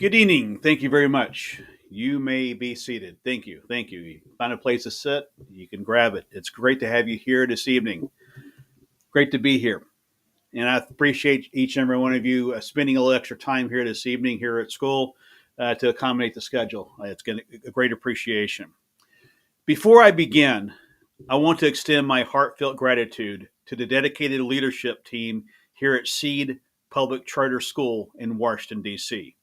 Good evening. Thank you very much. You may be seated. Thank you. Thank you. You find a place to sit. You can grab it. It's great to have you here this evening. Great to be here. And I appreciate each and every one of you spending a little extra time here this evening here at school to accommodate the schedule. It's a great appreciation. Before I begin, I want to extend my heartfelt gratitude to the dedicated leadership team here at Seed Public Charter School in Washington, D.C.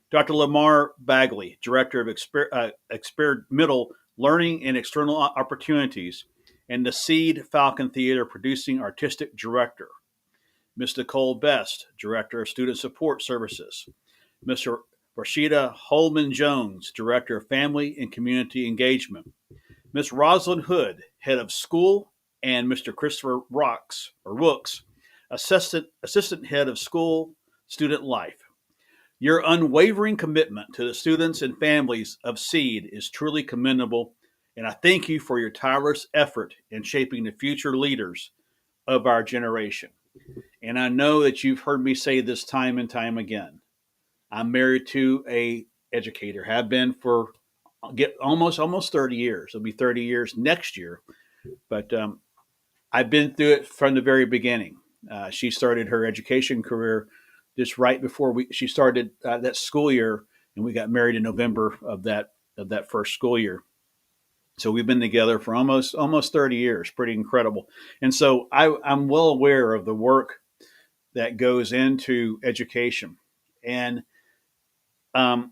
Dr. Lamar Bagley, Director of Experimental Learning and External Opportunities, and the Seed Falcon Theater Producing Artistic Director. Ms. Nicole Best, Director of Student Support Services. Mr. Rashida Holman Jones, Director of Family and Community Engagement. Ms. Rosalind Hood, Head of School, and Mr. Christopher Rooks, Assistant Head of School Student Life. Your unwavering commitment to the students and families of Seed is truly commendable, and I thank you for your tireless effort in shaping the future leaders of our generation. And I know that you've heard me say this time and time again. I'm married to a educator, have been for get almost 30 years. It'll be 30 years next year, but I've been through it from the very beginning. She started her education career just right before she started that school year, and we got married in November of that first school year. So we've been together for almost 30 years. Pretty incredible. And so I'm well aware of the work that goes into education, and um,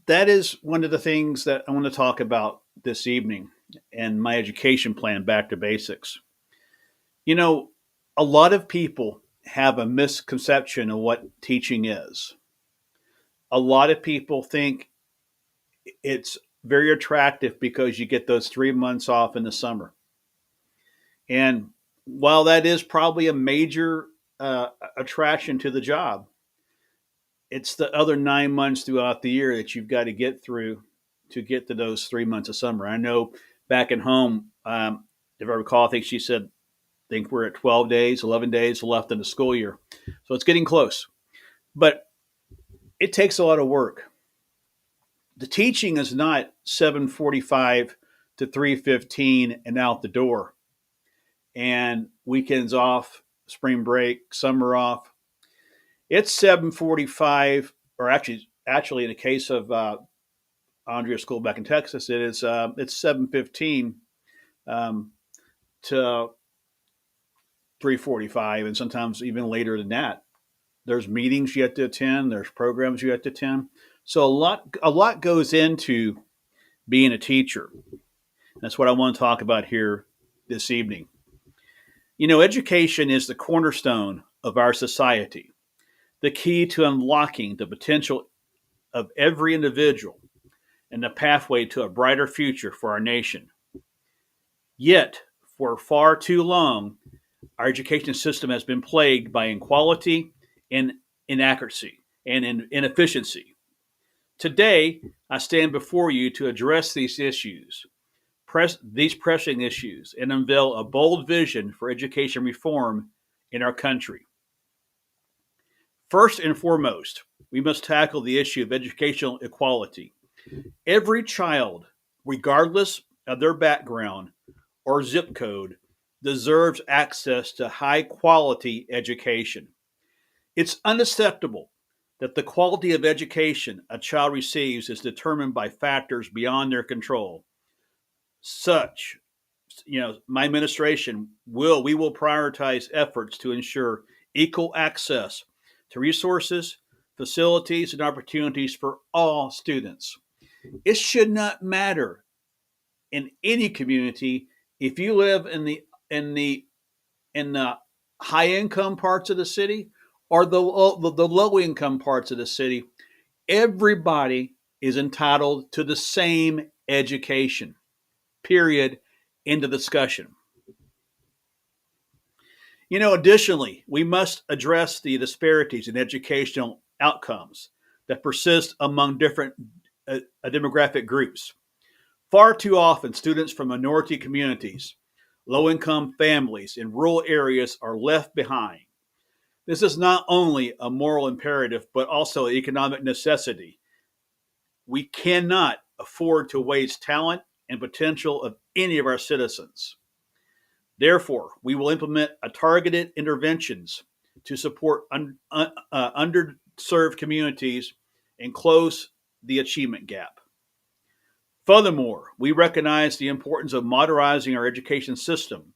that is one of the things that I want to talk about this evening and my education plan, back to basics. You know, a lot of people have a misconception of what teaching is. A lot of people think it's very attractive because you get those 3 months off in the summer. And while that is probably a major attraction to the job, it's the other 9 months throughout the year that you've got to get through to get to those 3 months of summer. I know back at home, if I recall, I think she said, I think we're at 12 days, 11 days left in the school year. So it's getting close. But it takes a lot of work. The teaching is not 7:45 to 3:15 and out the door, and weekends off, spring break, summer off. It's 7:45, or actually in the case of Andrea School back in Texas, it's 7:15 to 3:45, and sometimes even later than that. There's meetings you have to attend. There's programs you have to attend. So a lot goes into being a teacher. That's what I want to talk about here this evening. You know, education is the cornerstone of our society, the key to unlocking the potential of every individual and the pathway to a brighter future for our nation. Yet, for far too long, our education system has been plagued by inequality and inaccuracy and inefficiency. Today, I stand before you to address these pressing issues, and unveil a bold vision for education reform in our country. First and foremost, we must tackle the issue of educational equality. Every child, regardless of their background or zip code, deserves access to high quality education. It's unacceptable that the quality of education a child receives is determined by factors beyond their control. Such, my administration will prioritize efforts to ensure equal access to resources, facilities, and opportunities for all students. It should not matter in any community if you live in the high income parts of the city or the low income parts of the city. Everybody is entitled to the same education. Period. Into discussion. Additionally, we must address the disparities in educational outcomes that persist among different demographic groups. Far too often, students from minority communities, low income families, and rural areas are left behind. This is not only a moral imperative, but also an economic necessity. We cannot afford to waste talent and potential of any of our citizens. Therefore, we will implement a targeted interventions to support underserved communities and close the achievement gap. Furthermore, we recognize the importance of modernizing our education system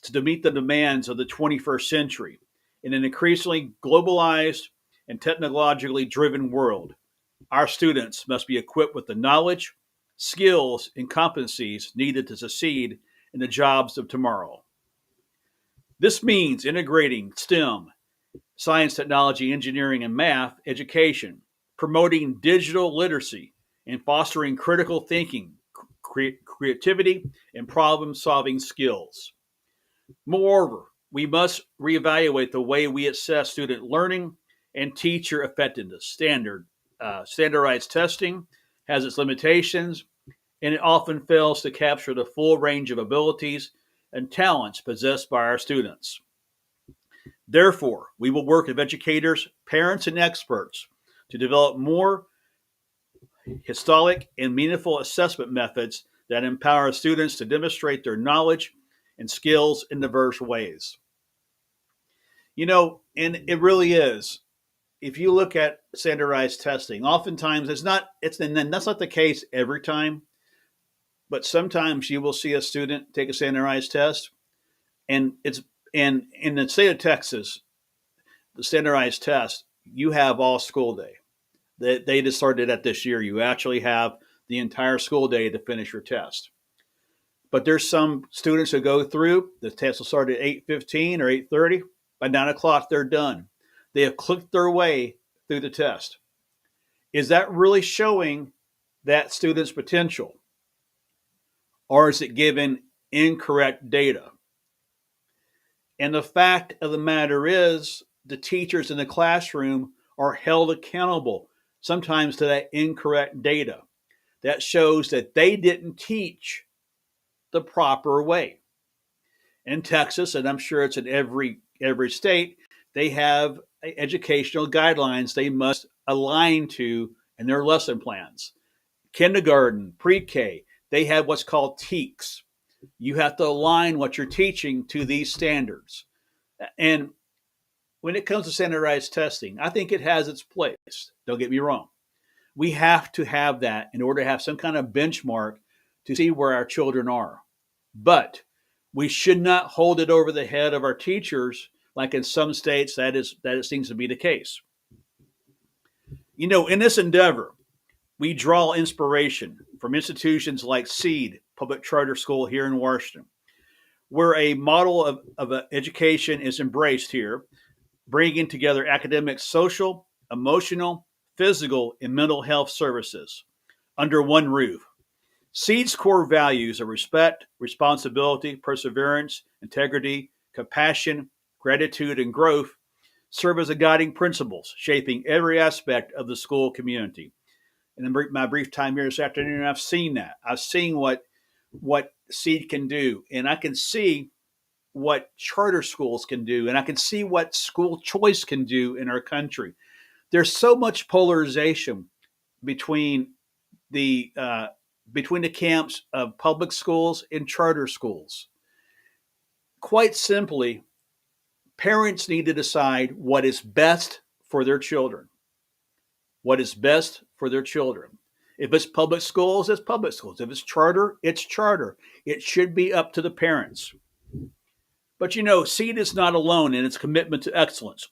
to meet the demands of the 21st century in an increasingly globalized and technologically driven world. Our students must be equipped with the knowledge, skills, and competencies needed to succeed in the jobs of tomorrow. This means integrating STEM, science, technology, engineering, and math education, promoting digital literacy, and fostering critical thinking, creativity, and problem solving skills. Moreover, we must reevaluate the way we assess student learning and teacher effectiveness. Standardized testing has its limitations, and it often fails to capture the full range of abilities and talents possessed by our students. Therefore, we will work with educators, parents, and experts to develop more historic and meaningful assessment methods that empower students to demonstrate their knowledge and skills in diverse ways. And it really is. If you look at standardized testing, oftentimes and then that's not the case every time, but sometimes you will see a student take a standardized test, and in the state of Texas, the standardized test, you have all school day. They just started that this year. You actually have the entire school day to finish your test. But there's some students who go through, the test will start at 8:15 or 8:30. By 9 o'clock, they're done. They have clicked their way through the test. Is that really showing that student's potential? Or is it giving incorrect data? And the fact of the matter is, the teachers in the classroom are held accountable sometimes to that incorrect data. That shows that they didn't teach the proper way. In Texas, and I'm sure it's in every state, they have educational guidelines they must align to in their lesson plans. Kindergarten, pre-K, they have what's called TEKS. You have to align what you're teaching to these standards. And when it comes to standardized testing, I think it has its place. Don't get me wrong. We have to have that in order to have some kind of benchmark to see where our children are. But we should not hold it over the head of our teachers, like in some states that it seems to be the case. In this endeavor, we draw inspiration from institutions like SEED, Public Charter School here in Washington, where a model of education is embraced here, bringing together academic, social, emotional, physical, and mental health services under one roof. SEED's core values are respect, responsibility, perseverance, integrity, compassion, gratitude, and growth serve as the guiding principles shaping every aspect of the school community. And in my brief time here this afternoon, I've seen that. I've seen what SEED can do, and I can see what charter schools can do, and I can see what school choice can do in our country. There's so much polarization between the camps of public schools and charter schools. Quite simply, parents need to decide what is best for their children. What is best for their children. If it's public schools, it's public schools. If it's charter, it's charter. It should be up to the parents. But SEED is not alone in its commitment to excellence.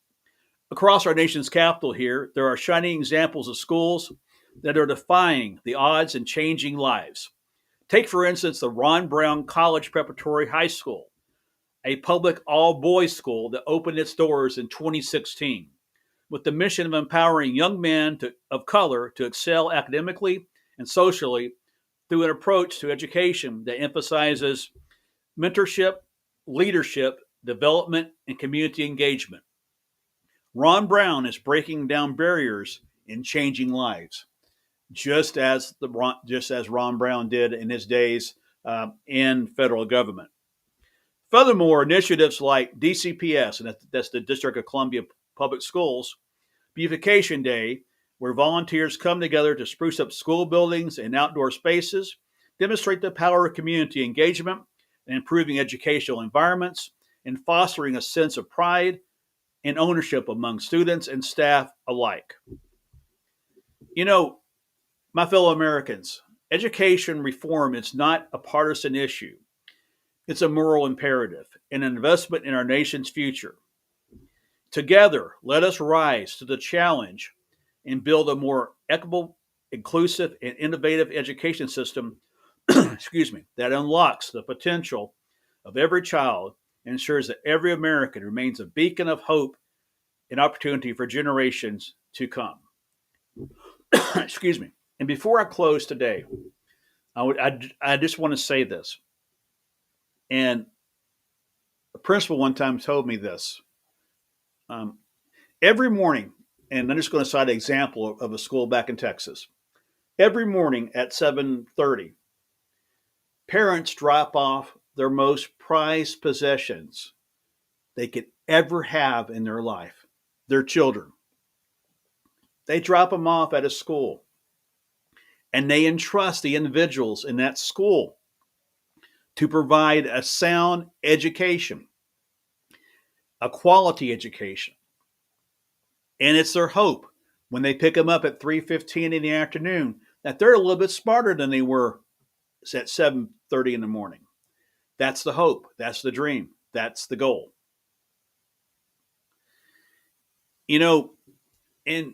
Across our nation's capital here, there are shining examples of schools that are defying the odds and changing lives. Take, for instance, the Ron Brown College Preparatory High School, a public all-boys school that opened its doors in 2016 with the mission of empowering young men of color to excel academically and socially through an approach to education that emphasizes mentorship, leadership, development, and community engagement. Ron Brown is breaking down barriers and changing lives, just as Ron Brown did in his days in federal government. Furthermore, initiatives like DCPS, and that's the District of Columbia public schools, Beautification Day, where volunteers come together to spruce up school buildings and outdoor spaces, demonstrate the power of community engagement in improving educational environments, and fostering a sense of pride and ownership among students and staff alike. You know, my fellow Americans, education reform is not a partisan issue. It's a moral imperative and an investment in our nation's future. Together, let us rise to the challenge and build a more equitable, inclusive, and innovative education system, excuse me, that unlocks the potential of every child and ensures that every American remains a beacon of hope and opportunity for generations to come. Excuse me. And before I close today, I just want to say this. And a principal one time told me this. Um, every morning, and I'm just going to cite an example of a school back in Texas. Every morning at 7:30, parents drop off their most prized possessions they could ever have in their life, their children. They drop them off at a school and they entrust the individuals in that school to provide a sound education, a quality education. And it's their hope when they pick them up at 3:15 in the afternoon that they're a little bit smarter than they were at 7:30 in the morning. That's the hope. That's the dream. That's the goal. You know, and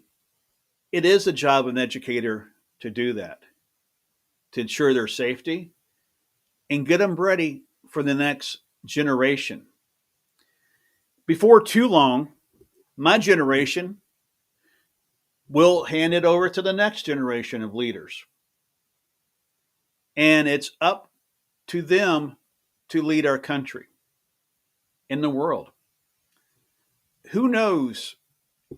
it is the job of an educator to do that, to ensure their safety and get them ready for the next generation. Before too long, my generation will hand it over to the next generation of leaders. And it's up to them to lead our country in the world. Who knows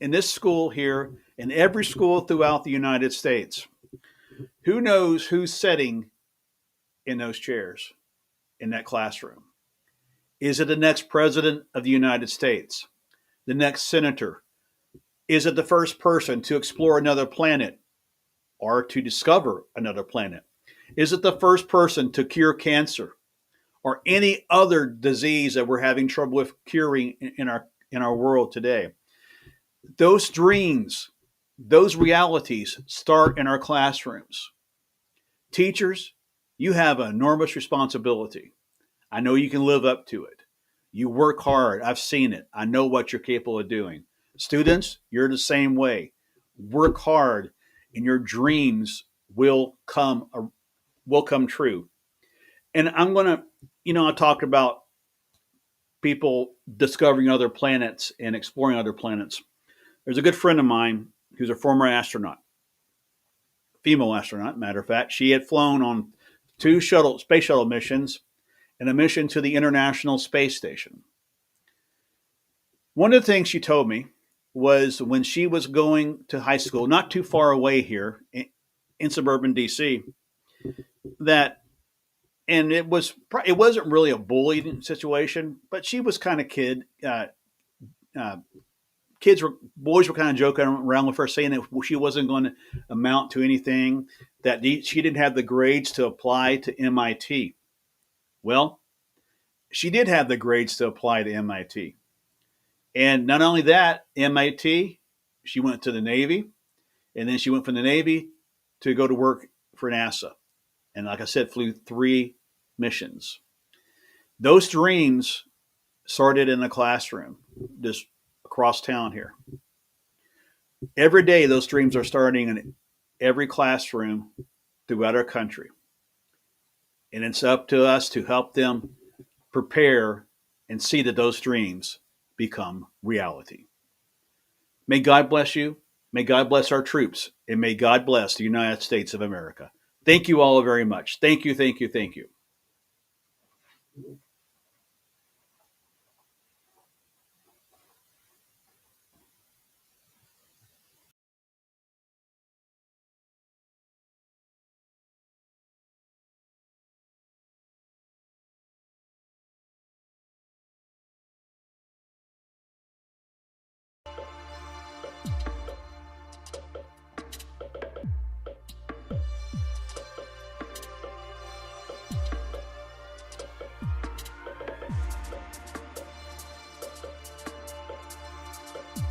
in this school here, in every school throughout the United States, who knows who's sitting in those chairs in that classroom? Is it the next president of the United States? The next senator? Is it the first person to explore another planet or to discover another planet? Is it the first person to cure cancer or any other disease that we're having trouble with curing in our world today? Those dreams, those realities start in our classrooms. Teachers, you have an enormous responsibility. I know you can live up to it. You work hard. I've seen it. I know what you're capable of doing. Students, you're the same way. Work hard, and your dreams will come true. And I'm gonna, I talked about people discovering other planets and exploring other planets. There's a good friend of mine who's a former astronaut, female astronaut, matter of fact. She had flown on two space shuttle missions and a mission to the International Space Station. One of the things she told me was when she was going to high school, not too far away here in suburban DC, and it wasn't really a bullied situation, but she was kind of boys were kind of joking around with her, saying that she wasn't going to amount to anything, that she didn't have the grades to apply to MIT. Well, she did have the grades to apply to MIT. And not only that, MIT, she went to the Navy, and then she went from the Navy to go to work for NASA. And like I said, flew 3 missions. Those dreams started in the classroom, just across town here. Every day, those dreams are starting in every classroom throughout our country. And it's up to us to help them prepare and see that those dreams become reality. May God bless you. May God bless our troops. And may God bless the United States of America. Thank you all very much. Thank you, thank you, thank you.